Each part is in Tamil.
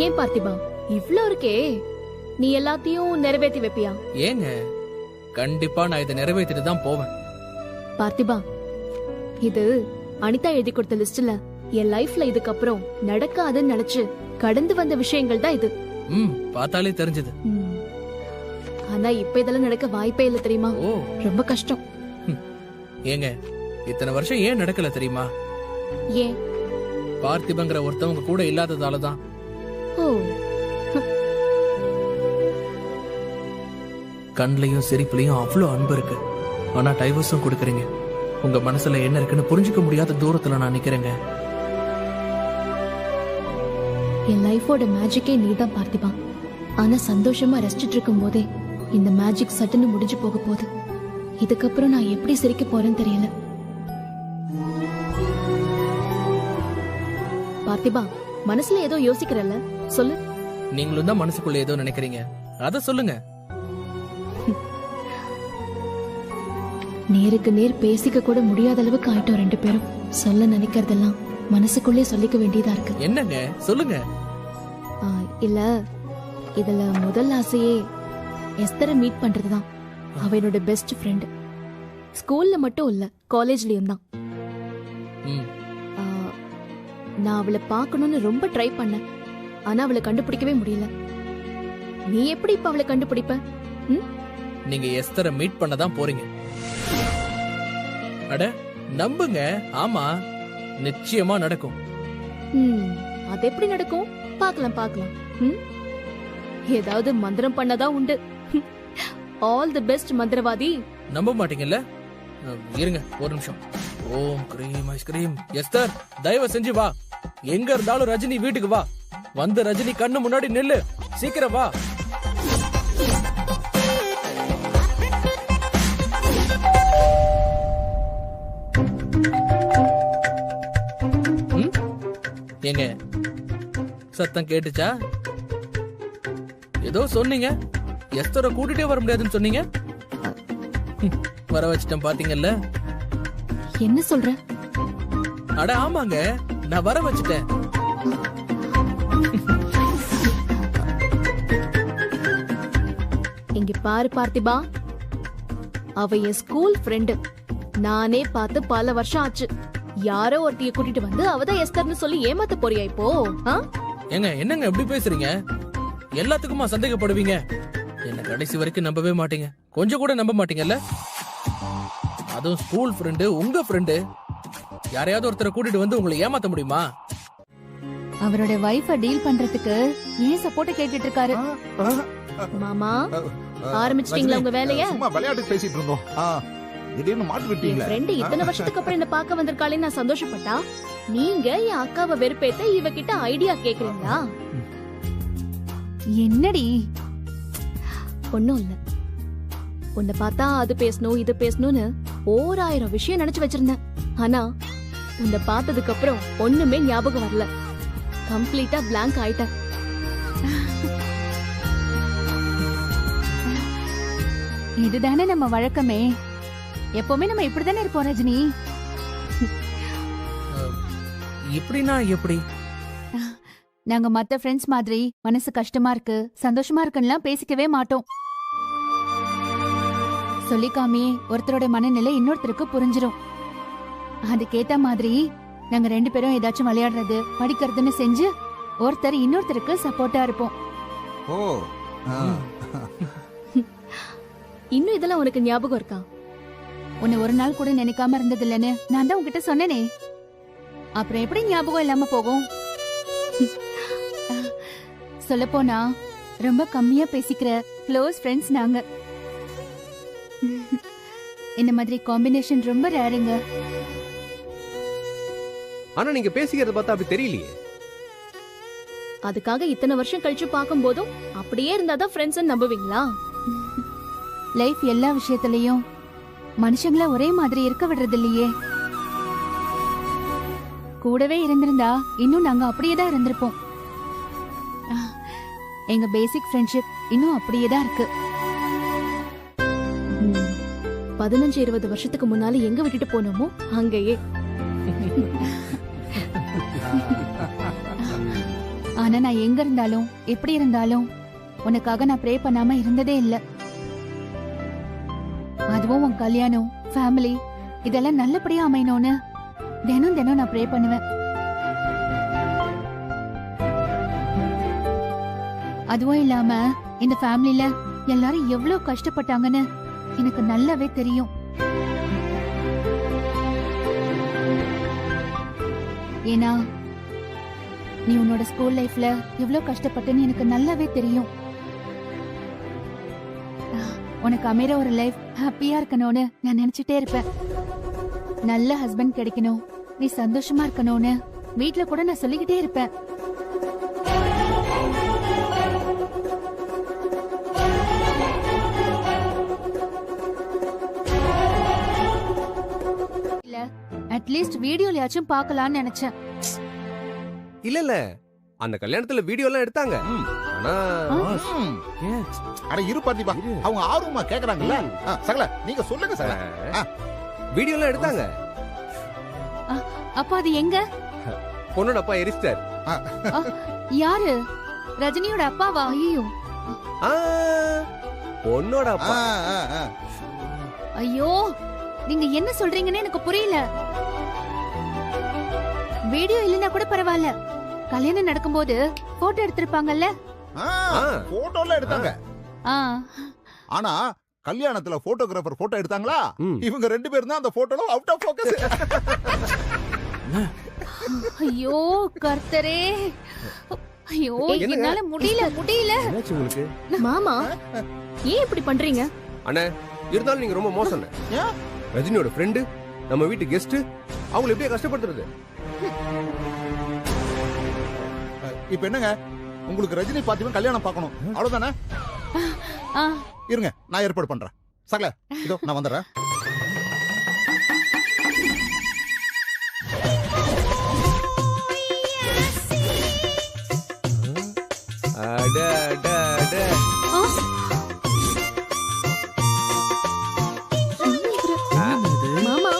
ஏன் பார்த்திபா இவ்ளோ இருக்கே, நீ எல்லாத்தையும் நிறைவேற்றி வைப்பியா? ஏங்க கண்டிப்பா நான் இதை நிறைவேற்றிட்டு தான் போவேன். பார்த்திபா, இது அனிதா எழுதி கொடுத்த லிஸ்ட்ல என் லைஃப்ல இதுக்கப்புறம் நடக்காதுன்னு நினைச்சு கடந்து வந்த விஷயங்கள் தான் இது. பார்த்தாலே தெரிஞ்சது. ஆனா இப்ப இதெல்லாம் நடக்க வாய்ப்பே இல்ல தெரியுமா? ரொம்ப கஷ்டம். ஏங்க இத்தனை வருஷம் ஏன் நடக்கல தெரியுமா? ஏன்? பார்த்திபங்கிற ஒருத்தவங்க கூட இல்லாததாலதான். கண்லயும் சிரிப்புலயும் அவ்வளவு அன்பு இருக்கு. ஆனா டைவர்ஸும் கொடுக்கறீங்க. உங்க மனசுல என்ன இருக்குன்னு புரிஞ்சுக்க முடியாத தூரத்துல நான் நிக்கிறேங்க. என் லைஃபோட மேஜிக்கே நீதான் பார்த்திபா. ஆனா சந்தோஷமா ரசிச்சிட்டு இருக்கும் போதே இந்த மேஜிக் சட்டுன்னு முடிஞ்சு போக போகுது. இதுக்கப்புறம் நான் எப்படி சிரிக்க போறேன்னு தெரியல. பார்த்திபா, மனசுல ஏதோ யோசிக்கிறல்ல, சொல்லு. நீங்களும் தான் மனசுக்குள்ள ஏதோ நினைக்கிறீங்க, அத சொல்லுங்க. நேருக்கு நேர் பேசிக்க கூட முடியாத அளவுக்கு ஆயிட்டோம் ரெண்டு பேரும். சொல்ல நினைக்கிறதெல்லாம் மனசுக்குள்ளே சொல்லிக்க வேண்டியதா இருக்கு. என்னங்க சொல்லுங்க. இல்ல, இதுல முதல் ஆசையே எஸ்தரை மீட் பண்றதுதான். அவ என்னோட பெஸ்ட் ஃப்ரெண்ட். ஸ்கூல்ல மட்டும் இல்ல, காலேஜ்லயும் தான். நான் அவளை பார்க்கணும்னு ரொம்ப ட்ரை பண்ணேன். ஆனா அவளை கண்டுபிடிக்கவே முடியல. நீ எப்படி இப்ப அவளை கண்டுபிடிப்ப? நீங்க எஸ்தரை மீட் பண்ணதான் போறீங்க. அட நம்புங்க. ஆமா, நிச்சயமா நடக்கும். அது எப்படி நடக்கும்? பார்க்கலாம் பார்க்கலாம். ஏதாவது மந்திரம் பண்ணதான் உண்டு. ஆல் தி பெஸ்ட் மந்திரவாதி. நம்ப மாட்டீங்கல்ல? இருங்க ஒரு நிமிஷம். ஓம் கிரீம் ஐஸ்கிரீம். எஸ்தர் தயவு செஞ்சு வா. எங்க இருந்தாலும் ரஜினி வீட்டுக்கு வா. வந்து ரஜினி கண்ணு முன்னாடி நில்லு. சீக்கிரம் வா. ஏங்க சத்தம் கேட்டுச்சா? ஏதோ சொன்னீங்க, எஸ்தரை கூட்டிட்டே வர முடியாதுன்னு சொன்னீங்க. வர வச்சிட்டேன் பாத்தீங்கல்ல. என்ன சொல்ற? அட ஆமாங்க, நான் வர வச்சிட்டேன். இங்க பாரு பார்த்திபா, அவ என் ஸ்கூல் ஃப்ரெண்டு. நானே பார்த்து பல வருஷம் ஆச்சு. யாரோ ஒருத்திய கூட்டிட்டு வந்து அவதான் எஸ்தர்னு சொல்லி ஏமாத்த போறியா இப்போ? ஏங்க என்னங்க எப்படி பேசுறீங்க? எல்லாத்துக்குமா சந்தேகப்படுவீங்க? என்ன கடைசி வரைக்கும் நம்பவே மாட்டீங்க. கொஞ்சம் கூட நம்ப மாட்டீங்கல்ல? அதுவும் ஸ்கூல் ஃப்ரெண்டு, உங்க ஃப்ரெண்டு. யாரையாவது ஒருத்தரை கூட்டிட்டு வந்து உங்களை ஏமாத்த முடியுமா? அவரோட வைஃப டீல் பண்றதுக்கு ஏன் சப்போர்ட் கேட்டுட்டு இருக்காரு. மாமா ஆரம்பிச்சிட்டீங்களா உங்க வேலைய? சும்மா விளையாட்டு பேசிட்டு இருந்தோம். திடீர்னு மாட்டி விட்டீங்களே. ஃப்ரெண்ட் இத்தனை வருஷத்துக்கு அப்புறம் என்ன பார்க்க வந்திருக்காளே நான் சந்தோஷப்பட்டா. நீங்க என் அக்காவை வெறுப்பேத்த இவகிட்ட ஐடியா கேக்குறீங்களா? என்னடி? ஒண்ணும் இல்ல. உன்னை பார்த்தா அது பேசணும் இது பேசணும்னு 1000 விஷயம் நினைச்சு வச்சிருந்தேன். ஆனா உன்னை பார்த்ததுக்கு அப்புறம் ஒண்ணுமே ஞாபகம் வரல. கம்ப்ளீட்டா பிளாங்க் ஆயிட்டேன். இதுதானே நம்ம வழக்கமே. எப்பவுமே நம்ம இப்படிதானே இருப்போம் ரஜினி. இப்படினா எப்படி? நாங்க மத்த ஃப்ரெண்ட்ஸ் மாதிரி மனசு கஷ்டமா இருக்கு சந்தோஷமா இருக்குன்னு பேசிக்கவே மாட்டோம். சொல்லிக்காமே ஒருத்தரோட மனநிலை இன்னொருத்தருக்கு புரிஞ்சிரும். அதுக்கேத்த மாதிரி நாங்க 2 பேரும் ஏதாச்சும் விளையாடுறது படிக்கிறதுன்னு செஞ்சு ஒருத்தர் இன்னொருத்தருக்கு சப்போர்ட்டா இருப்போம். இன்னும் இதெல்லாம் உனக்கு ஞாபகம் இருக்கா? உன்னை ஒரு நாள் கூட நினைக்காம இருந்தது இல்லன்னு நான் தான் உங்ககிட்ட சொன்னேனே. அப்புறம் எப்படி ஞாபகம் இல்லாம போகும்? சொல்ல போனா ரொம்ப கம்மியா பேசிக்கிற க்ளோஸ் ஃப்ரெண்ட்ஸ் நாங்க. இந்த மாதிரி காம்பினேஷன் ரொம்ப ரேருங்க. ஆனா நீங்க பேசிக்கிறத பார்த்தா அப்படி தெரியலையே. அதுக்காக இத்தனை வருஷம் கழிச்சு பார்க்கும் போதும் அப்படியே இருந்தாதான் ஃப்ரெண்ட்ஸ் நம்புவீங்களா? லைஃப் எல்லா விஷயத்திலயும் மனுஷங்கள ஒரே மாதிரி இருக்க விடுறது இல்லையே. கூடவே இருந்திருந்தா இன்னும் நாங்க அப்படியே தான் இருந்திருப்போம். எங்க பேசிக் ஃப்ரெண்ட்ஷிப் இன்னும் அப்படியே தான் இருக்கு. 15-20 வருஷத்துக்கு முன்னால எங்க விட்டுட்டு போனோமோ அங்கேயே. ஆனா நான் எங்க இருந்தாலும் எப்படி இருந்தாலும் உனக்காக நான் ப்ரே பண்ணாம இருந்ததே இல்ல. அதுவும் உன் கல்யாணம், ஃபேமிலி இதெல்லாம் நல்லபடியா அமையணும்னு தினம் தினம் நான் ப்ரே பண்ணுவேன். அதுவும் இல்லாம இந்த ஃபேமிலில எல்லாரும் எவ்வளவு கஷ்டப்பட்டாங்கன்னு எனக்கு நல்லாவே தெரியும். ஏன்னா நீ உன்னோட ஸ்கூல் லைஃப்ல எவ்வளவு கஷ்டப்பட்டன்னு எனக்கு நல்லாவே தெரியும். உனக்கு அமைற ஒரு லைஃப் ஹாப்பியா இருக்கணும்னு நான் நினைச்சிட்டே இருப்பேன். நல்ல ஹஸ்பண்ட் கிடைக்கணும், நீ சந்தோஷமா இருக்கணும்னு வீட்ல கூட நான் சொல்லிக்கிட்டே இருப்பேன். அட்லீஸ்ட் வீடியோலயாச்சும் பார்க்கலாம்னு நினைச்சேன். இல்ல அந்த கல்யாணத்துல வீடியோ எல்லாம் எடுத்தாங்க. ஆனா அட இரு பார்த்திபா, அவங்க ஆர்வமா கேக்குறாங்கல்ல. சகல நீங்க சொல்லுங்க சகல. வீடியோ எல்லாம் எடுத்தாங்க. அப்ப அது எங்க? பொண்ணோட அப்பா எரிச்சிட்டார். யாரு? ரஜினியோட அப்பாவா? ஐயோ, பொண்ணோட அப்பா. ஐயோ, நீங்க என்ன சொல்றீங்கன்னு எனக்கு புரியல. வீடியோ இல்லனா கூட பரவாயில்ல, கல்யாணம் நடக்கும்போது போட்டோ எடுத்திருப்பாங்கல்ல. போட்டோல எடுத்தாங்க. ஆனா கல்யாணத்துல போட்டோகிராஃபர் போட்டோ எடுத்தாங்களா? இவங்க ரெண்டு பேரும் தான் அந்த போட்டோல அவுட் ஆஃப் ஃபோக்கஸ். ஐயோ கர்த்தரே, ஐயோ என்னால முடியல. என்னாச்சு உங்களுக்கு? மாமா ஏன் இப்படி பண்றீங்க? அண்ணே, இருந்தாலும் நீங்க ரொம்ப மோசம். ரஜினியோட ஃப்ரெண்டு, நம்ம வீட்டு கெஸ்ட், அவங்களை எப்படியே கஷ்டப்படுத்துறது? இப்ப என்னங்க, உங்களுக்கு ரஜினி பார்த்திபன் கல்யாணம் பார்க்கணும் அவ்வளவுதானே? இருங்க, நான் ஏற்பாடு பண்றேன். சகல இதோ நான் வந்துடுறேன். மாமா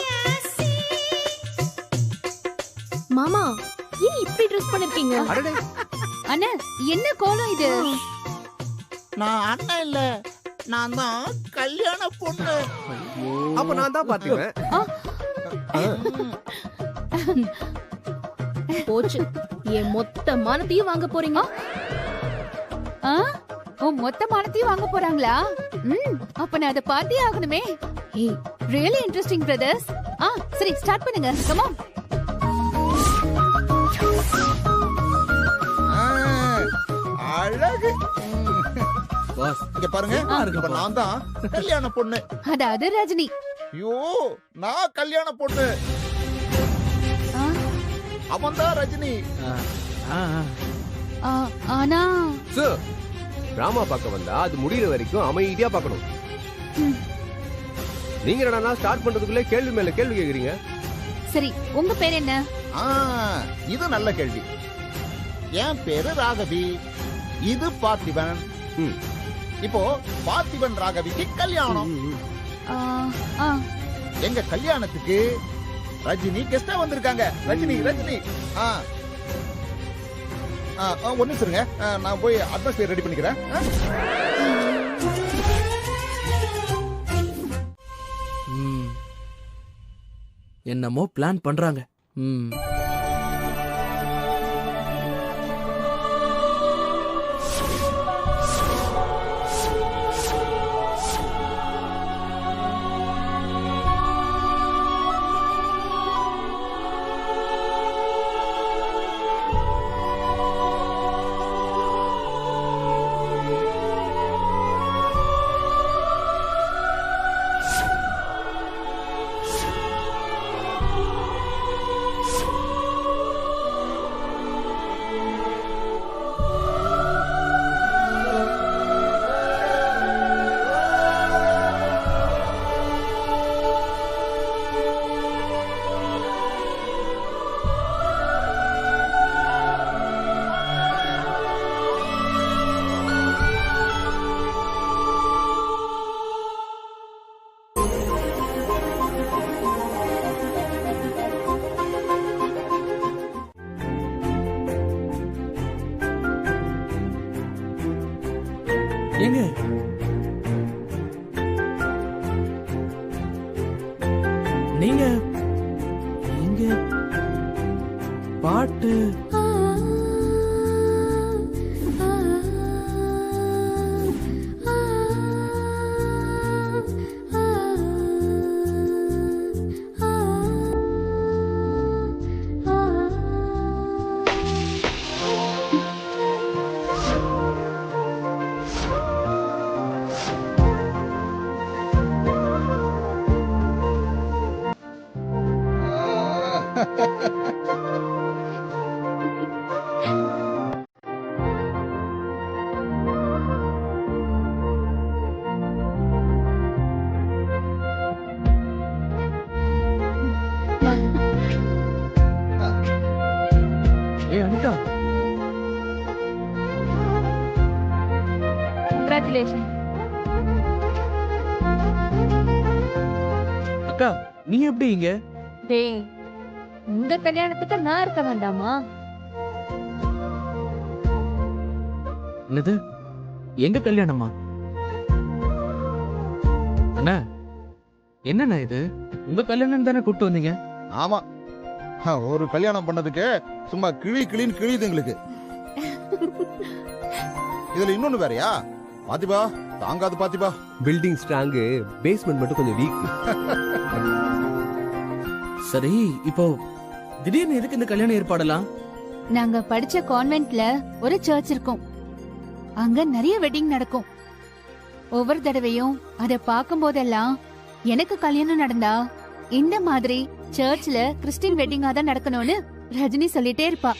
மாமா ஏன் இப்படி ட்ரெஸ் பண்ணிருக்கீங்க? அண்ணா என்ன கோலம் இது? நான் அண்ணன் இல்ல, நான் தான் கல்யாண பொண்ணு. அப்ப நான் தான் பாத்துவேன். போச்சு, என் மொத்த மானத்தையும் வாங்க போறீங்க. மொத்த மானத்தையும் வாங்க போறாங்களா? அப்ப நான் அதை பார்த்தே ஆகணுமே. Really interesting brothers. சரி ஸ்டார்ட் பண்ணுங்க. Come on. அழகு. இங்க பாருங்க, இப்ப நான் தான் கல்யாண பொண்ணு. அதாவது ரஜினி. ஐயோ, நான் கல்யாண பொண்ணு, அவன் தான் ரஜினி. ஆனா டிராமா பார்க்க வந்தா அது முடியற வரைக்கும் அமைதியா பார்க்கணும். நீங்க என்னடா ஸ்டார்ட் பண்றதுக்குள்ளே கேள்வி மேல கேள்வி கேக்குறீங்க? சரி, உங்க பேர் என்ன? இது நல்ல கேள்வி. என் பேரு ராகவி, இது பார்த்திபன். இப்போ பார்த்திபன் ராகவிக்கு கல்யாணம். எங்க கல்யாணத்துக்கு ரஜினி கெஸ்டா வந்திருக்காங்க. ரஜினி ஒண்ணு சொல்லுங்க, நான் போய் அட்மாஸ்பியர் ரெடி பண்ணிக்கிறேன். என்னமோ பிளான் பண்றாங்க. நீங்க நீங்க பாட்டு அனிதா, கங்க்ராச்சுலேஷன். அக்கா நீ எப்படி இங்க? டேய், இந்த கல்யாணத்துக்கு நான் இருக்க வேண்டாமா? என்னது, எங்க கல்யாணமா? அண்ணா, என்னண்ணா இது? உங்க கல்யாணம் தானே கூப்பிட்டு வந்தீங்க? ஆமா, ஒரு கல்யாணம் பண்ணதுக்கு சும்மா கிளின்னு கிழியுது எங்களுக்கு. இதுல இன்னொன்னு வேறயா? பாத்திபா, தாங்காது பாத்திபா. பில்டிங் ஸ்ட்ராங்கு, பேஸ்மெண்ட் மட்டும் கொஞ்சம் வீக். சரி, இப்போ திடீர்னு எதுக்கு இந்த கல்யாணம் ஏற்பாடலாம்? நாங்க படிச்ச கான்வென்ட்ல ஒரு சர்ச் இருக்கும். அங்க நிறைய வெட்டிங் நடக்கும். ஒவ்வொரு தடவையும் அதை பார்க்கும் போதெல்லாம் எனக்கு கல்யாணம் நடந்தா இந்த மாதிரி சர்ச்ல கிறிஸ்டின் வெட்டிங்கா தான் நடக்கணும்னு ரஜினி சொல்லிட்டே இருப்பா.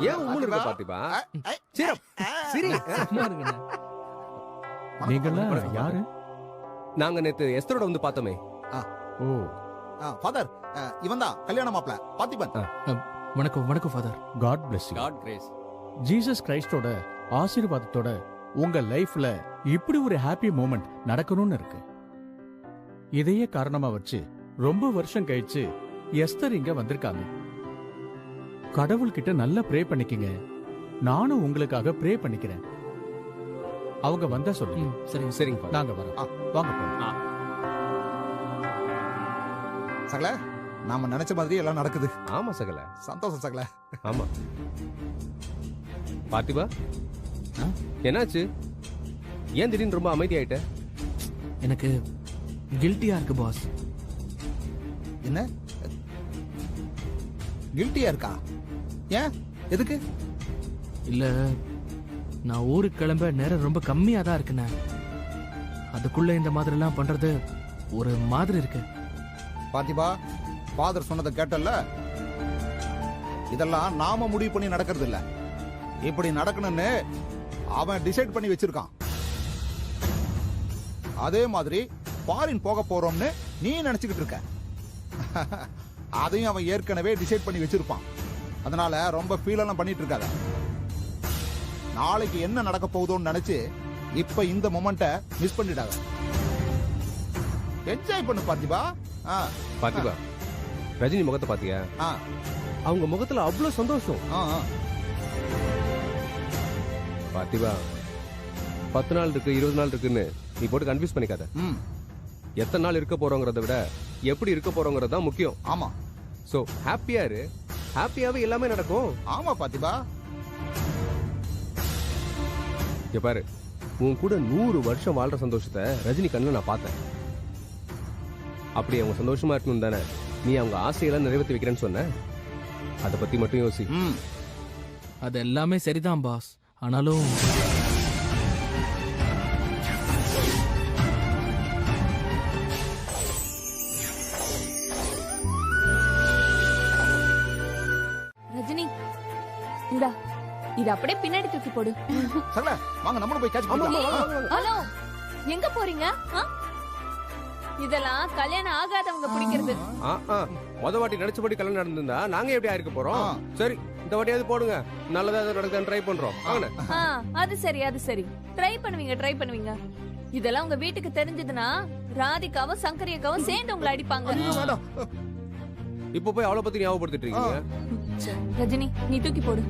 ஏன் உம்முன்னு இருக்க பாத்திபா? சரி, சும்மா இருங்கண்ணா. நீங்களாம் யாரு? நாங்க நேத்து எஸ்தரோட வந்து பார்த்தோமே. ஓ, ஃபாதர், இவன் தான் கல்யாண மாப்பிள பாத்திபன். வணக்கம் வணக்கம் father. God bless you. God grace. Jesus கிரைஸ்டோட ஆசீர்வாதத்தோட உங்க லைஃப்ல இப்படி ஒரு ஹாப்பி மூமெண்ட் நடக்கணும்னு இருக்கு. இதையே காரணமா வச்சு ரொம்ப வருஷம் கழிச்சு எஸ்தர் இங்க வந்திருக்காங்க. கடவுள்கிட்ட நல்லா ப்ரே பண்ணிக்கங்க. நானும் உங்களுக்காக ப்ரே பண்ணிக்கிறேன். அவங்க வந்தா சொல்லுங்க. சரிங்க சரிங்க. நாங்க வரோம். வாங்க போலாம். சகல, நாம நினைச்ச மாதிரி எல்லாம் நடக்குது. ஆமா சகல. சந்தோஷம் சகல. ஆமா. பாத்திபா, என்னாச்சு? ஏன் திடீர்னு ரொம்ப அமைதியாயிட்ட? எனக்கு கில்ட்டியா இருக்கு பாஸ். என்ன கில்ட்டியா இருக்கா? ஏன், எதுக்கு? இல்ல, நான் ஊருக்கு கிளம்ப நேரம் ரொம்ப கம்மியா தான் இருக்குண்ணே. அதுக்குள்ள இந்த மாதிரி எல்லாம் பண்றது ஒரு மாதிரி இருக்கு. பாத்திபா, ஃபாதர் சொன்னதை கேட்டல்ல? இதெல்லாம் நாம முடிவு பண்ணி நடக்கிறது இல்ல. இப்படி நடக்கணும்னு அவன் டிசைட் பண்ணி வச்சிருக்கான். அதே மாதிரி ஃபாரின் போக போறோம்னு நீ நினைச்சுக்கிட்டு இருக்க. அதையும் அவன் ஏற்கனவே டிசைட் பண்ணி வச்சிருப்பான். அதனால ரொம்ப ஃபீல் எல்லாம் பண்ணிட்டு இருக்காத. நாளைக்கு என்ன நடக்க போகுதோன்னு நினைச்சு இப்ப இந்த மொமெண்ட்டை மிஸ் பண்ணிடாத. என்ஜாய் பண்ணு பாத்திபா. பாத்திபா, ரஜினி முகத்தை பாத்தியா? அவங்க முகத்துல அவ்வளவு சந்தோஷம். பாத்திபா, 10 நாள் இருக்கு 20 நாள் இருக்குன்னு நீ போட்டு கன்ஃபியூஸ் பண்ணிக்காத. எத்தனை நாள் இருக்க போறோங்கிறத விட எப்படி இருக்க போறோங்கிறது தான் முக்கியம். ஆமா. சோ ஹாப்பியா இரு. ஹாப்பியாவே எல்லாமே நடக்கும். ஆமா பாத்திபா. இங்க பாரு, உன் கூட 100 வருஷம் வாழ்ற சந்தோஷத்தை ரஜினி கண்ணுல நான் பார்த்தேன். அப்படி அவங்க சந்தோஷமா இருக்கணும் தானே நீ அவங்க ஆசையெல்லாம் நிறைவேற்றி வைக்கிறேன்னு சொன்ன. அதை பத்தி மட்டும் யோசி. அது எல்லாமே சரிதான் பாஸ். ஆனாலும் ரஜினி, இந்தா இது அப்படியே பின்னாடி தூக்கி போடு. சகல, வாங்க நம்மளும் போய் கேட்ச் பண்ணலாம். ஹலோ, எங்க போறீங்க? இதெல்லாம் கல்யாணம் ஆகாதவங்க பிடிக்கிறது. முத வாட்டி நினைச்சபடி கல்யாணம் நடந்திருந்தா நாங்க எப்படி ஆயிருக்க போறோம்? சரி, இந்த வாட்டியாவது போடுங்க. நல்லதா நடக்குதான்னு ட்ரை பண்றோம். அது சரி, அது சரி. ட்ரை பண்ணுவீங்க. இதெல்லாம் உங்க வீட்டுக்கு தெரிஞ்சதுன்னா ராதிகாவும் சங்கரியக்காவும் சேர்ந்து உங்களை அடிப்பாங்க. ஐயோ, வேண்டாம். இப்ப போய் அவளை பத்தி ஞாபகப்படுத்திட்டு இருக்கீங்க. ரஜினி நீ தூக்கி போடு.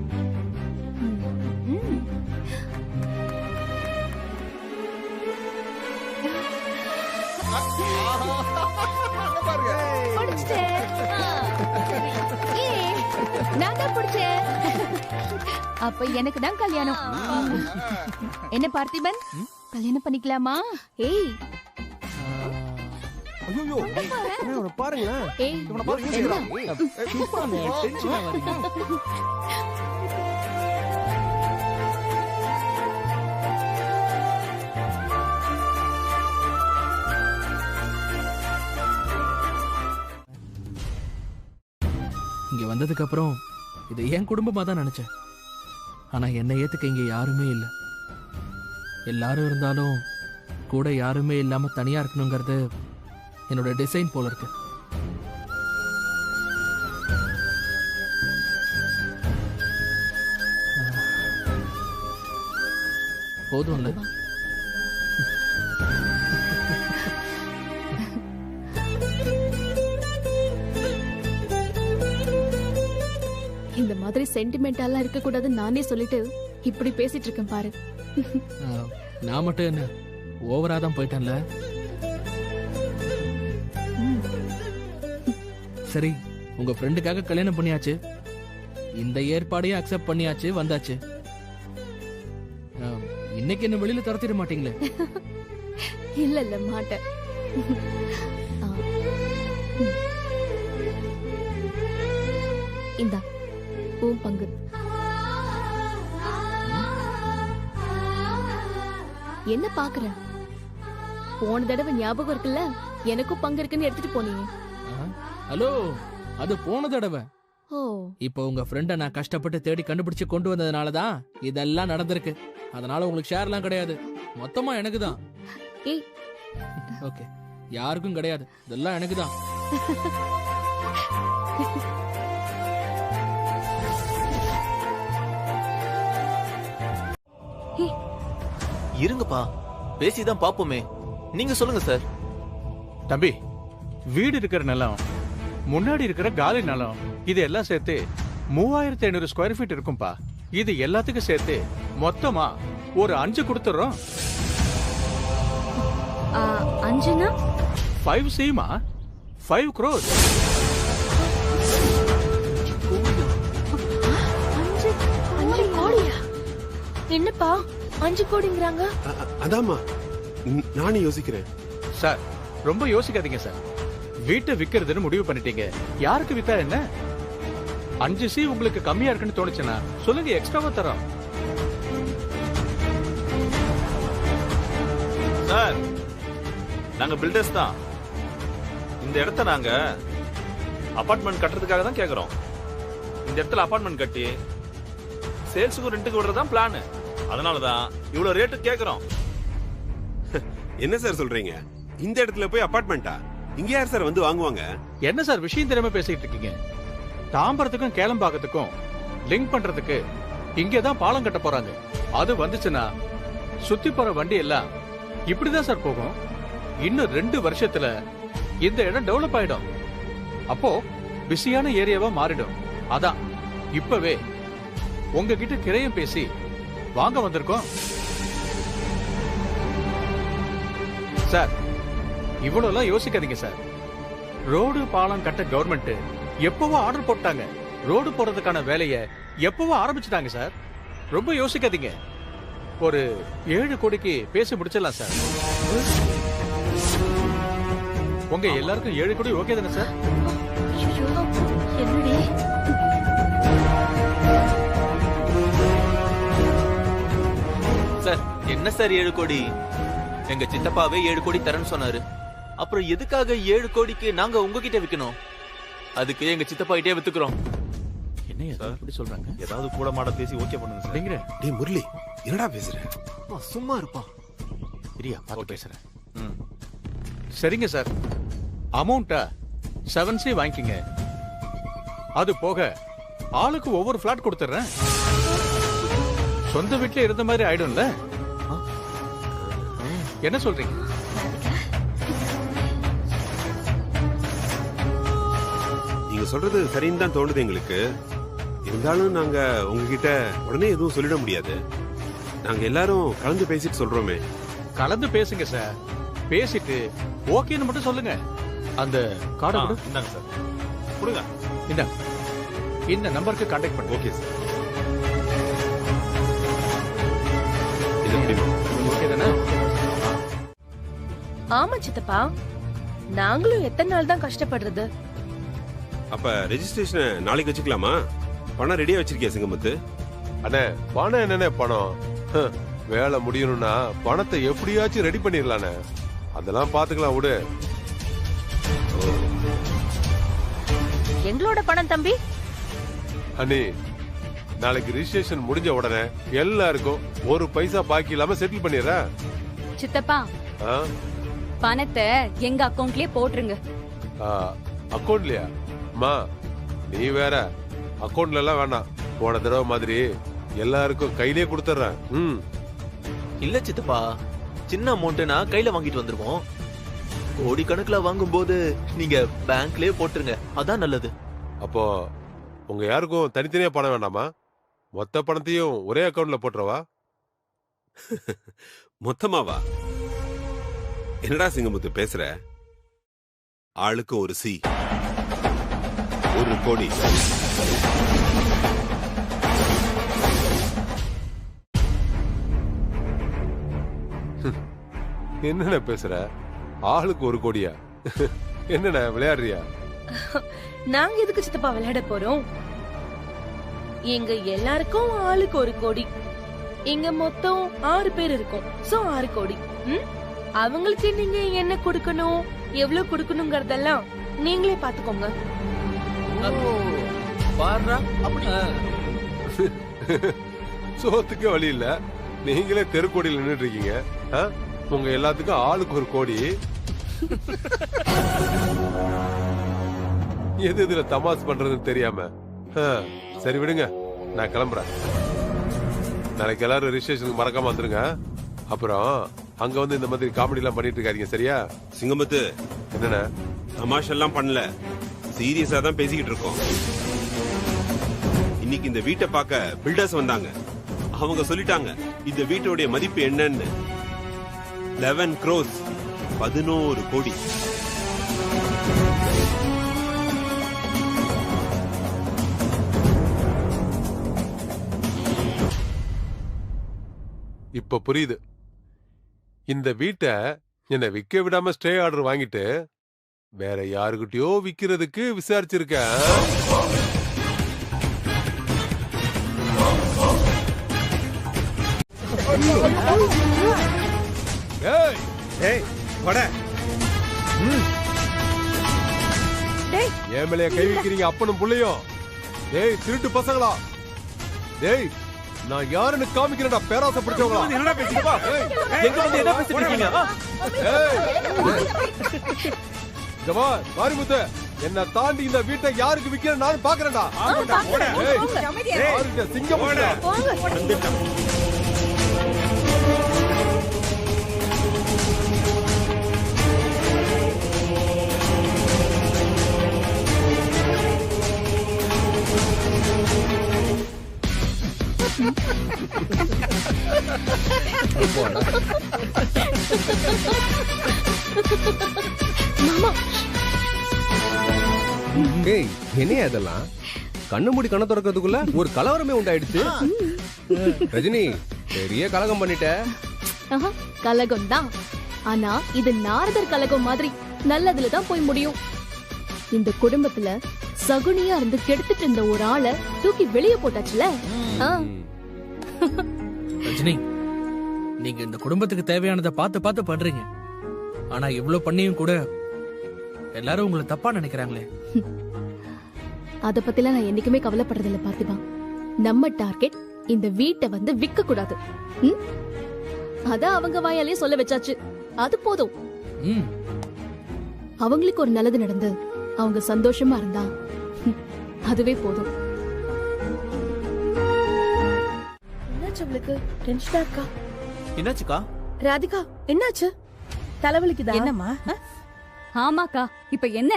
அங்க பாருங்க. பிடிச்சிட்டேன். ஏய், நான் தான் பிடிச்சேன். அப்ப எனக்கு தான் கல்யாணம். என்ன பார்த்திபன், கல்யாணம் பண்ணிக்கலாமா? ஏய் ஐயோ, பாருங்க. ஏய் இவனை பாரு, இங்க செய்றான். டென்ஷன் ஆகாதீங்க. இங்க வந்ததுக்கு அப்புறம் இது என் குடும்பமா தான் நினைச்சேன். ஆனா என்னை ஏத்துக்க இங்க யாருமே இல்ல. எல்லாரும் இருந்தாலும் கூட யாருமே இல்லாம தனியா இருக்கணுங்கிறது என்னோட டிசைன் போல இருக்கு. போதும்ல. இந்த மாதிரி சென்டிமெண்டாலாம் இருக்க கூடாதுன்னு நானே சொல்லிட்டு இப்படி பேசிட்டு இருக்கேன் பாரு. நான் மட்டும் என்ன ஓவரா தான் போயிட்டேன்ல. சரி, உங்க ஃப்ரெண்டுக்காக கல்யாணம் பண்ணியாச்சு, இந்த ஏற்பாடையும் அக்செப்ட் பண்ணியாச்சு, வந்தாச்சு. இன்னைக்கு என்ன வெளியில துரத்திட மாட்டீங்களே? இல்ல இல்ல மாட்டேன். இந்தா உன் பங்கு. என்ன பாக்குற? போன தடவை ஞாபகம் இருக்குல்ல, எனக்கும் பங்கு இருக்குன்னு எடுத்துட்டு போனீங்க. ஹலோ, அது போன தடவை. ஓ, இப்போ உங்க ஃப்ரெண்ட நான் கஷ்டப்பட்டு தேடி கண்டுபிடிச்சு கொண்டு வந்ததுனாலதான் இதெல்லாம் நடந்திருக்கு. அதனால உங்களுக்கு ஷேர்லாம் கிடையாது, மொத்தமா எனக்கு தான். ஏய். ஓகே, யாருக்கும் கிடையாது, இதெல்லாம் எனக்கு தான். இருங்கப்பா, பேசிதான் பாப்போமே. நீங்க சொல்லுங்க சார். தம்பி, வீடு இருக்கிற நிலம், முன்னாடி இருக்கிற காலி நிலம், இது எல்லாம் சேர்த்து 3500 ஸ்கொயர் ஃபீட் இருக்கும்பா. இது எல்லாத்துக்கும் சேர்த்து மொத்தமா ஒரு 5 கொடுத்துறோம். 5னா 5 சீமா 5 crores. 5 கோடியா? என்னப்பா 5 கோடிங்கறாங்க? அதாம்மா நானும் யோசிக்கிறேன். சார், ரொம்ப யோசிக்காதீங்க சார். வீட்டை விக்கிறதுன்னு முடிவு பண்ணிட்டீங்க, யாருக்கு வித்தா என்ன? 5 சி உங்களுக்கு கம்மியா இருக்குன்னு தோணுச்சுன்னா சொல்லுங்க, எக்ஸ்ட்ராவா தரோம். சார், நாங்க பில்டர்ஸ் தான். இந்த இடத்த நாங்க அபார்ட்மெண்ட் கட்டுறதுக்காக தான் கேக்குறோம். இந்த இடத்துல அபார்ட்மெண்ட் கட்டி சேல்ஸுக்கு ரெண்டுக்கு விடுறதுதான் பிளான். அதனாலதான் இவ்வளவு ரேட்டு கேக்குறோம். என்ன சார் சொல்றீங்க? இந்த இடத்துல போய் அபார்ட்மெண்டா? இங்க யார் சார் வந்து வாங்குவாங்க? என்ன சார் விஷயம் தெரியாம பேசிட்டு இருக்கீங்க? தாம்பரத்துக்கும் கேளம்பாக்கத்துக்கும் லிங்க் பண்றதுக்கு இங்கதான் பாலம் கட்ட போறாங்க. அது வந்துச்சுன்னா சுத்தி போற வண்டி எல்லாம் இப்படிதான் சார் போகும். இன்னும் 2 வருஷத்துல இந்த இடம் டெவலப் ஆயிடும். அப்போ பிஸியான ஏரியாவா மாறிடும். அதான் இப்பவே உங்ககிட்ட கிரையம் பேசி வாங்க வந்திருக்கோம். சார், இவ்வளவு யோசிக்காதீங்க சார். ரோடு பாலம் கட்ட கவர்மெண்ட் எப்பவோ ஆர்டர் போட்டாங்க. ரோடு போறதுக்கான வேலையை எப்பவோ ஆரம்பிச்சுட்டாங்க சார். ரொம்ப யோசிக்காதீங்க. ஒரு 7 கோடிக்கு பேசி முடிச்சிடலாம் சார். உங்க எல்லாருக்கும் 7 கோடி ஓகே தானே சார்? என்னடி சார், என்ன சார் 7 கோடி? எங்க சித்தப்பாவே 7 கோடி தரேன்னு சொன்னாரு. அப்புறம் எதுக்காக 7 கோடிக்கு நாங்க உங்ககிட்ட விக்கணும்? அதுக்கு எங்க சித்தப்பா கிட்டே வித்துக்கிறோம். என்ன இப்படி சொல்றாங்க? ஏதாவது கூட மாட பேசி ஓகே பண்ணுங்க சார். அப்படிங்கிற டேய் முரளி, என்னடா பேசுற? சும்மா இருப்பான். சரியா பார்த்து பேசுறேன். சரிங்க சார், அமௌண்ட்டா 7C வாங்கிக்கங்க. அது போக ஆளுக்கு ஒவ்வொரு பிளாட் கொடுத்துறேன். சொந்த வீட்டுல இருந்த மாதிரி ஆயிடும்ல. என்ன சொல்றீங்க? நீங்க சொல்றது சரின்னு தான் தோணுது எங்களுக்கு. இருந்தாலும் நாங்க உங்ககிட்ட உடனே எதுவும் சொல்லிட முடியாது. நாங்க எல்லாரும் கலந்து பேசிட்டு சொல்றோமே. கலந்து பேசுங்க சார். பேசிட்டு ஓகேன்னு மட்டும் சொல்லுங்க. அந்த கார்டை கூட இந்தாங்க சார், கொடுங்க. இந்த நம்பருக்கு கான்டாக்ட் பண்ணுங்க. Okay sir. இது எப்படிமா? ஓகே தானே? ஆமா சித்தப்பா, நாங்களும் எத்தனை நாள் தான் கஷ்டப்படுறது. அப்ப ரெஜிஸ்ட்ரேஷனை நாளைக்கு வச்சுக்கலாமா? பணம் ரெடியா வச்சிருக்கியா சிங்கமுத்து? அண்ணே பணம் என்னண்ணே பணம்? வேலை முடியணும்னா பணத்தை எப்படியாச்சும் ரெடி பண்ணிடலானே. அதெல்லாம் பாத்துக்கலாம் விடு. எங்களோட பணம் தம்பி. அண்ணி நாளைக்கு ரிஜிஸ்ட்ரேஷன் முடிஞ்ச உடனே எல்லாருக்கும் ஒரு பைசா பாக்கி இல்லாம செட்டில் பண்ணிடுறேன். சித்தப்பா ஆ? பணத்தை எங்க அக்கவுண்ட்லயே போட்டுருங்க. அக்கௌண்ட்லயா? அம்மா நீ வேற அக்கௌண்ட்ல எல்லாம் வேணாம். போன தடவை மாதிரி எல்லாருக்கும் கையிலே கொடுத்துறேன். இல்ல சித்தப்பா, சின்ன அமௌண்ட்னா கையில வாங்கிட்டு வந்துருவோம். கோடி கணக்குல வாங்கும்போது நீங்க பேங்க்லயே போட்டுருங்க, அதான் நல்லது. அப்போ உங்க யாருக்கும் தனித்தனியா பணம் வேண்டாமா? மொத்த பணத்தையும் ஒரே அக்கௌண்ட்ல போட்டுறவா? மொத்தமாவா? என்னடா சிங்கமுத்து பேசுற? ஆளுக்கு ஒரு சி, 1 கோடி. என்னென்ன பேசுற? ஆளுக்கு 1 கோடியா? என்னென்ன விளையாடுறியா? நாங்க எதுக்கு சித்தப்பா விளையாட போறோம்? எங்க எல்லாருக்கும் ஆளுக்கு 1 கோடி. இங்க மொத்தம் 6 பேர் இருக்கோம். சோ 6 கோடி. அவங்களுக்கு நீங்க என்ன கொடுக்கணும், எவ்வளவு கொடுக்கணும்ங்கறதெல்லாம் நீங்களே பாத்துக்கோங்க. பாருடா, அப்படி சோத்துக்கு வழி இல்ல, நீங்களே தெருக்கோடியில் நின்னுட்டு இருக்கீங்க. உங்க எல்லாத்துக்கும் ஆளுக்கு 1 கோடி. எது இதுல தமாஸ் பண்றதுன்னு தெரியாம. சரி விடுங்க, நான் கிளம்புறேன். நாளைக்கு எல்லாரும் ரிஜிஸ்ட்ரேஷனுக்கு மறக்காம வந்துருங்க. அப்புறம் அங்க வந்து இந்த மாதிரி காமெடி எல்லாம் பண்ணிட்டு இருக்காதீங்க, சரியா? சிங்கமுத்து, என்னண்ணா? தமாஷெல்லாம் பண்ணல, சீரியஸா தான் பேசிக்கிட்டு இருக்கோம். இன்னைக்கு இந்த வீட்டை பார்க்க பில்டர்ஸ் வந்தாங்க. அவங்க சொல்லிட்டாங்க இந்த வீட்டோடைய மதிப்பு என்னன்னு. 11 crores, 11 கோடி. இப்ப புரியுது. இந்த வீட்டை என்ன விக்க விடாம ஸ்டே ஆர்டர் வாங்கிட்டு வேற யாருக்கிட்டயோ விக்கிறதுக்கு விசாரிச்சிருக்கேன். என் மேலே கை வைக்கிறீங்க அப்பனும் புள்ளையும். டேய் திருட்டு பசங்களா, டேய் நான் யாருன்னு காமிக்கிறேன்டா பேராசை பிடிச்சவங்களா. என்னடா பேசிட்டு எங்க வந்து என்ன பேசிட்டு இருக்கீங்க? மாரிமுத்து, என்ன தாண்டி இந்த வீட்டை யாருக்கு விக்கிற நான் பாக்குறேன்டா. சிங்கம் என்னையா இதெல்லாம்? கண்ணு மூடி கண்ண திறக்கிறதுக்குள்ள ஒரு கலவரமே உண்டாயிடுச்சு. ரஜினி, பெரிய கலகம் பண்ணிட்ட. கலகம் தான், ஆனா இது நாரதர் கலகம் மாதிரி நல்லதுலதான் போய் முடியும். இந்த குடும்பத்துல சகுனியா இருந்து கெடுத்துட்டு இருந்த ஒரு ஆளை தூக்கி வெளியே போட்டாச்சுல. ரஜினி, நீங்க இந்த குடும்பத்துக்கு தேவையானதை பார்த்து பார்த்து பண்றீங்க. ஆனா இவ்வளவு பண்ணியும் கூட எல்லாரும் உங்களை தப்பா நினைக்கிறாங்களே. அத பத்திலாம் நான் என்னைக்குமே கவலைப்படுறதில்ல பார்த்திபா. நம்ம டார்கெட் இந்த வீட்டை வந்து விற்க கூடாது. அத அவங்க வாயாலே சொல்ல வச்சாச்சு, அது போதும். அவங்களுக்கு ஒரு நல்லது நடந்து அவங்க சந்தோஷமா இருந்தா அதுவே போதும். என்னாச்சு உங்களுக்கு? டென்ஷனா இருக்கா? என்னாச்சுக்கா? ராதிகா என்னாச்சு? தலைவலிக்குதா? என்னம்மா? ஆமாக்கா, இப்ப என்ன?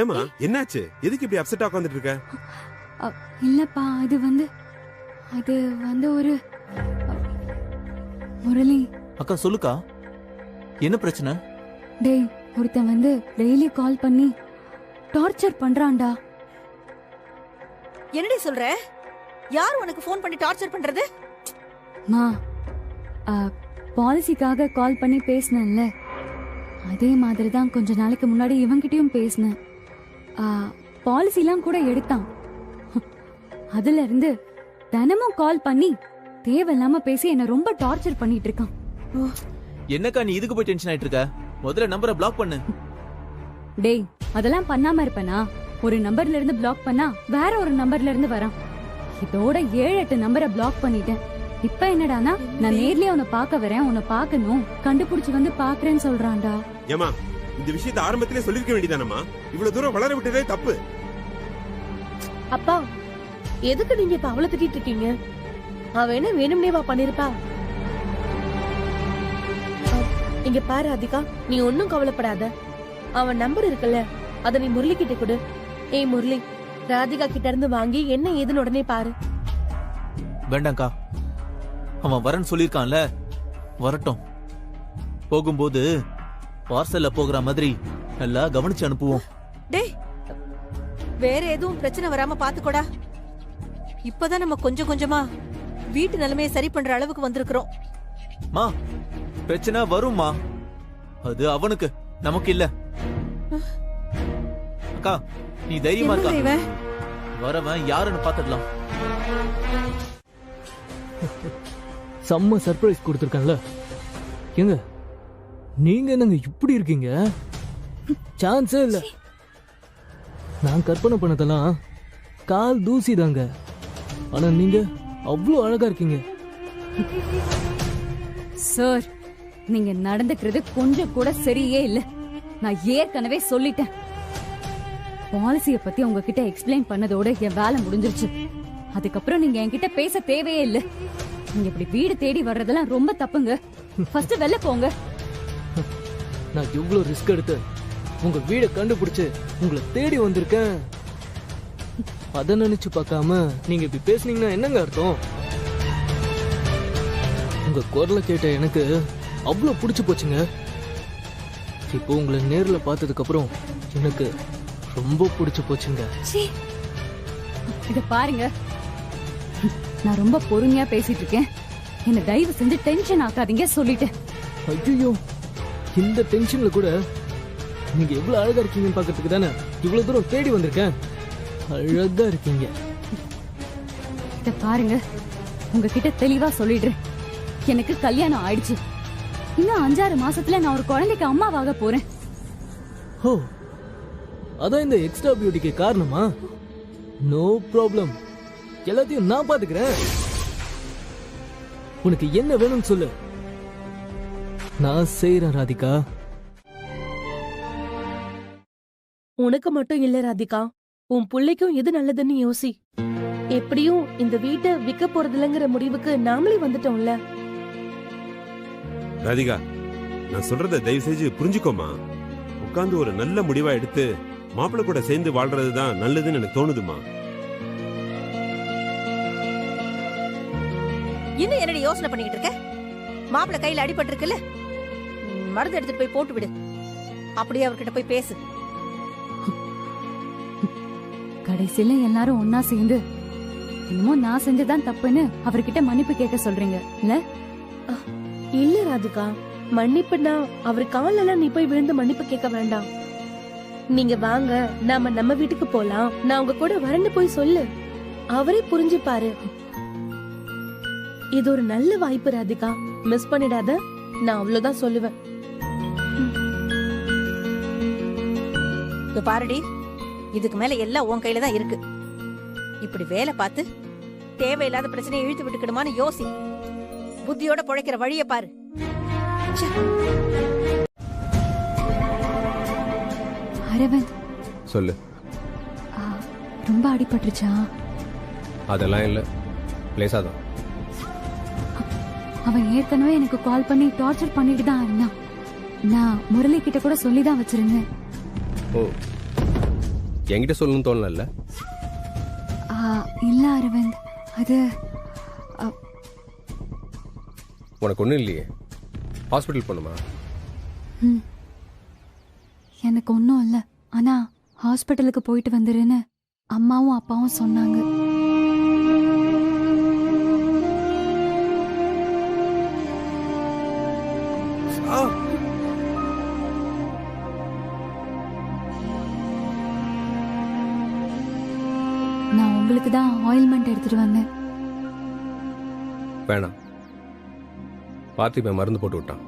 ஏமா என்னாச்சு? எதுக்கு இப்படி அப்செட்டா உட்கார்ந்துட்டு இருக்க? இல்லப்பா, அது வந்து ஒரு முரளி. அக்கா சொல்லுக்கா, என்ன பிரச்சனை? டேய், ஒருத்தன் வந்து டெய்லி கால் பண்ணி டார்ச்சர் பண்றான்டா. என்னடி சொல்ற? யார் உனக்கு ஃபோன் பண்ணி டார்ச்சர் பண்றது? மா, பாலிசிக்காக கால் பண்ணி பேசினேன்ல, அதே மாதிரி தான் கொஞ்ச நாளைக்கு முன்னாடி இவன்கிட்டயும் பேசினேன். பாலிசிலாம் கூட எடுத்தான். அதுல இருந்து தினமும் கால் பண்ணி தேவையில்லாம பேசி என்ன ரொம்ப டார்ச்சர் பண்ணிட்டு இருக்கான். என்னக்கா நீ இதுக்கு போய் டென்ஷன் ஆயிட்டு இருக்க? முதல்ல நம்பரை பிளாக் பண்ணு. டேய், அதெல்லாம் பண்ணாம இருப்பேனா? ஒரு நம்பர்ல இருந்து பிளாக் பண்ணா வேற ஒரு நம்பர்ல இருந்து வரான். இதோட 7-8 நம்பரை பிளாக் பண்ணிட்டேன். இப்ப என்னடானா, நான் நேர்லயே உன்னை பார்க்க வரேன், உன்னை பார்க்கணும், கண்டுபிடிச்சு வந்து பாக்குறேன்னு சொல்றான்டா. ஏமா, இந்த விஷயத்தை ஆரம்பத்திலே சொல்லிருக்க வேண்டியதானம்மா? இவ்வளவு தூரம் வளர விட்டதே தப்பு. அப்பா, எதுக்கு நீங்க இப்ப அவளை திட்டிட்டு இருக்கீங்க? அவ என்ன வேணும்னேவா பண்ணிருப்பா? இங்க பாரு ராதிகா, நீ ஒன்னும் கவலைப்படாத. அவன் நம்பர் இருக்குல்ல, அத நீ முரளி கிட்ட கொடு. ஏய் முரளி, ராதிகா கிட்ட இருந்து வாங்கி என்ன ஏதுன்னு உடனே பாரு. வேண்டாம்க்கா, அவன் வரேன்னு சொல்லிருக்கான்ல, வரட்டும். போகும்போது பார்சல்ல போகிற மாதிரி நல்லா கவனிச்சு அனுப்புவோம். டேய், வேற எதுவும் பிரச்சனை வராம பாத்துக்கோடா. இப்பதான் நம்ம கொஞ்சம் கொஞ்சமா வீட்டு நிலைமையை சரி பண்ற அளவுக்கு வந்திருக்கிறோம். மா, பிரச்சனை வரும்மா, அது அவனுக்கு, நமக்கு இல்ல. அக்கா, நீ தைரியமா இருக்கா? வரவன் யாருன்னு பாத்துடலாம். செம்ம சர்ப்ரைஸ் கொடுத்துருக்கான்ல. ஏங்க, நீங்க என்னங்க இப்படி இருக்கீங்க? சான்ஸே இல்ல. நான் கற்பனை பண்ணதெல்லாம் கால் தூசி தாங்க. ஆனா நீங்க அவ்வளவு அழகா இருக்கீங்க. சார், நீங்க நடந்துக்கிறது கொஞ்சம் கூட சரியே இல்ல. நான் ஏற்கனவே சொல்லிட்டேன். பாலிசிய பத்தி உங்ககிட்ட எக்ஸ்பிளைன் பண்ணதோட என் வேலை முடிஞ்சிருச்சு. அதுக்கப்புறம் நீங்க என்கிட்ட பேச தேவையே இல்ல. நீங்க இப்படி வீடு தேடி வர்றதெல்லாம் ரொம்ப தப்புங்க. ஃபர்ஸ்ட் வெளில போங்க. நான் எவ்வளவு ரிஸ்க் எடுத்து உங்க வீடை கண்டுபிடிச்சு உங்களை தேடி வந்திருக்கேன். அத நினைச்சு பார்க்காம நீங்க இப்படி பேசுனீங்கன்னா என்னங்க அர்த்தம்? உங்க குரலை கேட்ட எனக்கு அவ்வளவு பிடிச்சு போச்சுங்க. இப்போ உங்களை நேர்ல பார்த்ததுக்கு அப்புறம் எனக்கு ரொம்ப பிடிச்சு போச்சுங்க. இத பாருங்க, நான் ரொம்ப பொறுமையா பேசிட்டு இருக்கேன். என்ன தயவு செஞ்சு டென்ஷன் ஆக்காதீங்க, சொல்லிட்டேன். ஐயோ, இந்த டென்ஷன்ல கூட நீங்க எவ்வளவு அழகா இருக்கீங்கன்னு பாக்கிறதுக்கு தானே இவ்வளவு தூரம் தேடி வந்திருக்கேன். அழகா இருக்கீங்க. இத பாருங்க, உங்ககிட்ட தெளிவா சொல்லிடுறேன். எனக்கு கல்யாணம் ஆயிடுச்சு. இன்னும் 5-6 மாசத்துல நான் ஒரு குழந்தைக்கு அம்மாவாக போறேன். ஓ, அதான் இந்த எக்ஸ்ட்ரா பியூட்டிக்கு காரணமா? நோ ப்ராப்ளம், எல்லாத்தையும் நான் பாத்துக்கிறேன். உனக்கு என்ன வேணும்னு சொல்லு, நான் செய்யறேன் ராதிகா. உனக்கு மட்டும் இல்ல ராதிகா, உன் பிள்ளைக்கும் எது நல்லதுன்னு யோசி. எப்படியும் இந்த வீட்டை விற்க போறதில்லங்கிற முடிவுக்கு நாமளே வந்துட்டோம்ல. ராதிகா, நான் சொல்றத தயவு செஞ்சு புரிஞ்சுக்கோமா. உட்கார்ந்து ஒரு நல்ல முடிவா எடுத்து மாப்பிள்ளை கூட சேர்ந்து வாழ்றதுதான் நல்லதுன்னு எனக்கு தோணுதுமா. இன்னும் என்னடி யோசனை பண்ணிக்கிட்டு இருக்க? மாப்பிள்ளை கையில அடிபட்டு இருக்குல்ல, மருந்து எடுத்துட்டு போய் போட்டு விடு. அப்படியே அவர்கிட்ட போய் பேசு. கடைசியில எல்லாரும் ஒன்னா சேர்ந்து என்னமோ நான் செஞ்சதான் தப்புன்னு அவர்கிட்ட மன்னிப்பு கேட்க சொல்றீங்க இல்ல? இல்ல ராதிகா, மன்னிப்புனா அவர் காலெல்லாம் நீ போய் விழுந்து மன்னிப்பு கேட்க வேண்டாம். நீங்க வாங்க, நாம நம்ம வீட்டுக்கு போலாம், நான் உங்க கூட வரேன்னு போய் சொல்லு. அவரே புரிஞ்சுப்பாரு. இது ஒரு நல்ல வாய்ப்பு ராதிகா, மிஸ் பண்ணிடாத. நான் அவ்வளவுதான் சொல்லுவேன். பாருடி, இதுக்கு மேல எல்லாம் உன் கையில தான் இருக்கு. இப்படி வேலை பார்த்து தேவையில்லாத பிரச்சனையை இழுத்து விட்டுக்கணுமான்னு யோசி. புத்தியோட பொழைக்கிற வழிய பாரு. அரவிந்த், சொல்லு. ரொம்ப அடிபட்டுருச்சா? அதெல்லாம் இல்ல, லேசாதான். அவன் ஏற்கனவே எனக்கு கால் பண்ணி டார்ச்சர் பண்ணிட்டு தான் இருந்தான். நான் முரளி கிட்ட கூட சொல்லிதான் வச்சிருந்தேன். ஓ, என்கிட்ட சொல்லணும்னு தோணல? இல்ல அரவிந்த், அது உனக்கு ஒண்ணும் இல்லையே? ஹாஸ்பிட்டல் போணுமா? எனக்கு ஒன்றும் இல்லை. ஆனா ஹாஸ்பிட்டலுக்கு போயிட்டு வந்துருன்னு அம்மாவும் அப்பாவும் சொன்னாங்க. நான் உங்களுக்கு தான் ஆயில்மெண்ட் எடுத்துட்டு வந்தேன். வேணாம், பார்த்திபன் மருந்து போட்டு விட்டான்.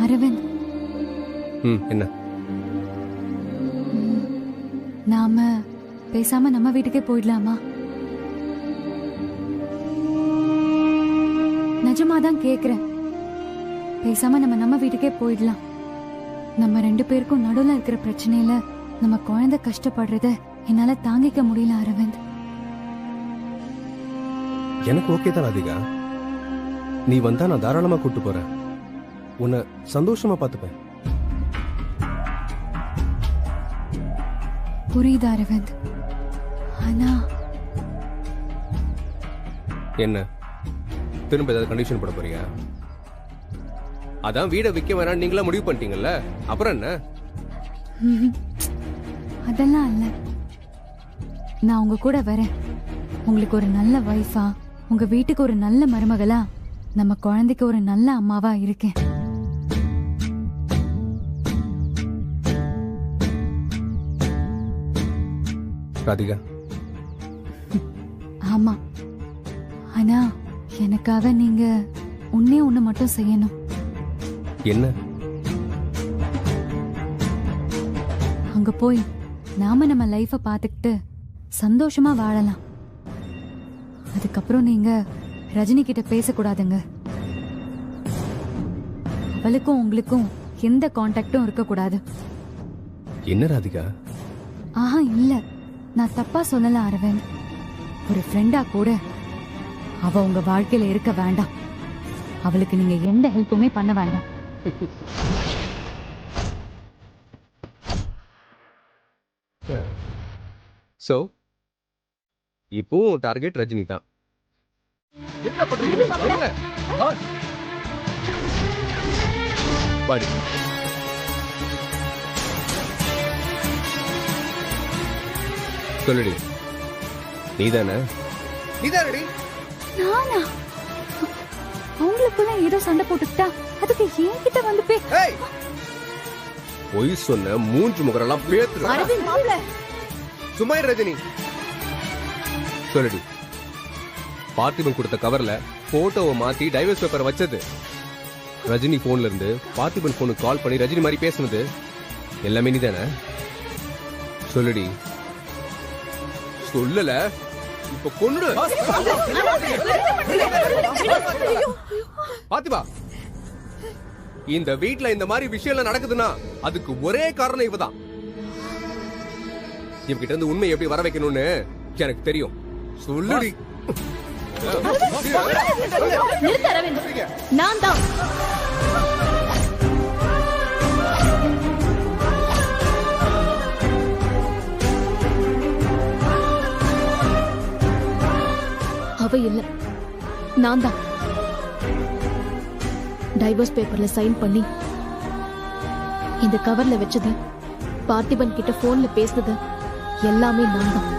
அரவிந்த், என்ன? நாம பேசாம நம்ம வீட்டுக்கே போயிடலாமா? நிஜமாதான் கேக்குறேன். பேசாம நம்ம வீட்டுக்கே போயிடலாம். நம்ம 2 பேருக்கும் நடுவுல இருக்கிற பிரச்சனையில நம்ம குழந்தை கஷ்டப்படுறத என்னால தாங்கிக்க முடியல அரவிந்த். எனக்கு ஓகே தான் ராதிகா. நீ வந்தா நான் தாராளமா கூட்டு போறேன். உன்னை சந்தோஷமா பார்த்துப்பேன். புரியுது அரவிந்த். ஆனா என்ன திரும்ப ஏதாவது கண்டிஷன் போட போறியா? அதான் வீட விற்க வேணாம் நீங்களா முடிவு பண்ணிட்டீங்கல்ல, அப்புறம் என்ன? அதெல்லாம் இல்ல. நான் உங்க கூட வரேன். உங்களுக்கு ஒரு நல்ல வைஃபா, உங்க வீட்டுக்கு ஒரு நல்ல மருமகளா, நம்ம குழந்தைக்கு ஒரு நல்ல அம்மாவா இருக்கேன். ராதிகா. ஆமா, ஆனா எனக்காக நீங்க ஒண்ணு மட்டும் செய்யணும். என்ன? அங்க போய் நாம நம்ம லைஃப பாத்துக்கிட்டு சந்தோஷமா வாழலாம். அதுக்கப்புறம் நீங்க ரஜினி கிட்ட பேசக்கூடாதுங்க. அவளுக்கும் உங்களுக்கும் எந்த கான்டாக்டும் இருக்க கூடாது. என்ன ராதிகா? ஆஹா இல்ல, நான் தப்பா சொல்லல அரவிந்த். ஒரு ஃப்ரெண்டா கூட அவ உங்க வாழ்க்கையில இருக்க வேண்டாம். அவளுக்கு நீங்க எந்த ஹெல்ப்புமே பண்ண வேண்டாம். சோ இப்போ டார்கெட் ரஜினி தான். என்ன பண்றீங்க? பாடி சொல்லுடி. நீதானே? நீதானடி? நானா? அவங்களுக்குள்ள ஏதோ சண்டை போட்டுக்கிட்டா அதுக்கு என்கிட்ட வந்து பொய் சொன்ன மூன்று முகரெல்லாம் பேத்துரு. சும்மா இரு ரஜினி. சொல்லுடி. பார்த்திபன் கொடுத்த கவர்ல போட்டோவை மாத்தி டைவர்ஸ் பேப்பர் வச்சது, ரஜினி போன்ல இருந்து பார்த்திபன் போனுக்கு கால் பண்ணி ரஜினி மாதிரி பேசுனது எல்லாமே நீதானே? சொல்லுடி. சொல்லல இப்ப கொன்னு. பார்த்திபா, இந்த வீட்ல இந்த மாதிரி விஷயம் நடக்குதுன்னா அதுக்கு ஒரே காரணம் இவதான். இவகிட்ட இருந்து உண்மை எப்படி வர வைக்கணும்னு எனக்கு தெரியும். சொல்லுடி. நான் தான் அவ இல்ல, நான் தான் டைவர்ஸ் பேப்பர்ல சைன் பண்ணி இந்த கவர்ல வச்சது, பார்த்திபன் கிட்ட போன்ல பேசுனது எல்லாமே நான் தான்.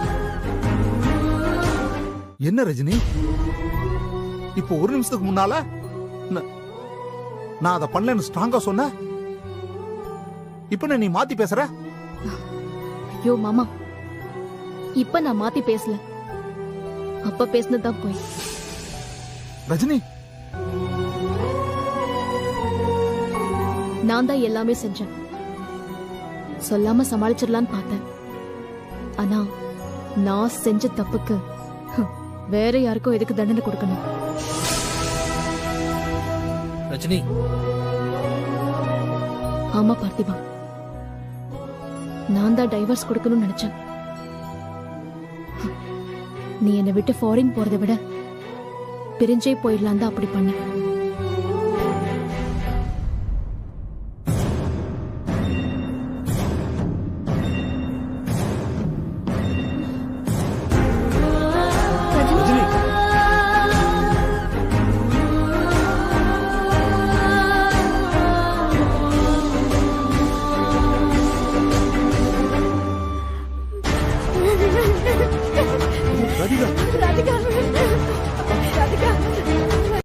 என்ன ரஜினி, இப்போ ஒரு நிமிஷத்துக்கு முன்னால நான் அதை பண்ணலன்னு ஸ்ட்ராங்கா சொன்ன, இப்ப நீ மாத்தி பேசுற? ஐயோ மாமா, இப்ப நான் மாத்தி பேசல, அப்ப பேசினதுதான் போய். ரஜினி, நான் தான் எல்லாமே செஞ்சேன். சொல்லாம சமாளிச்சிடலான்னு பார்த்தேன். ஆனா நான் செஞ்ச தப்புக்கு வேற யாருக்கும் எதுக்கு தண்டனை கொடுக்கணும்? ரஜினி. ஆமா பார்த்திபா, நான் தான் டைவர்ஸ் கொடுக்கணும்னு நினைச்சேன். நீ என்னை விட்டு ஃபாரின் போறதை விட பிரிஞ்சே போயிடலாம் தான் அப்படி பண்ண.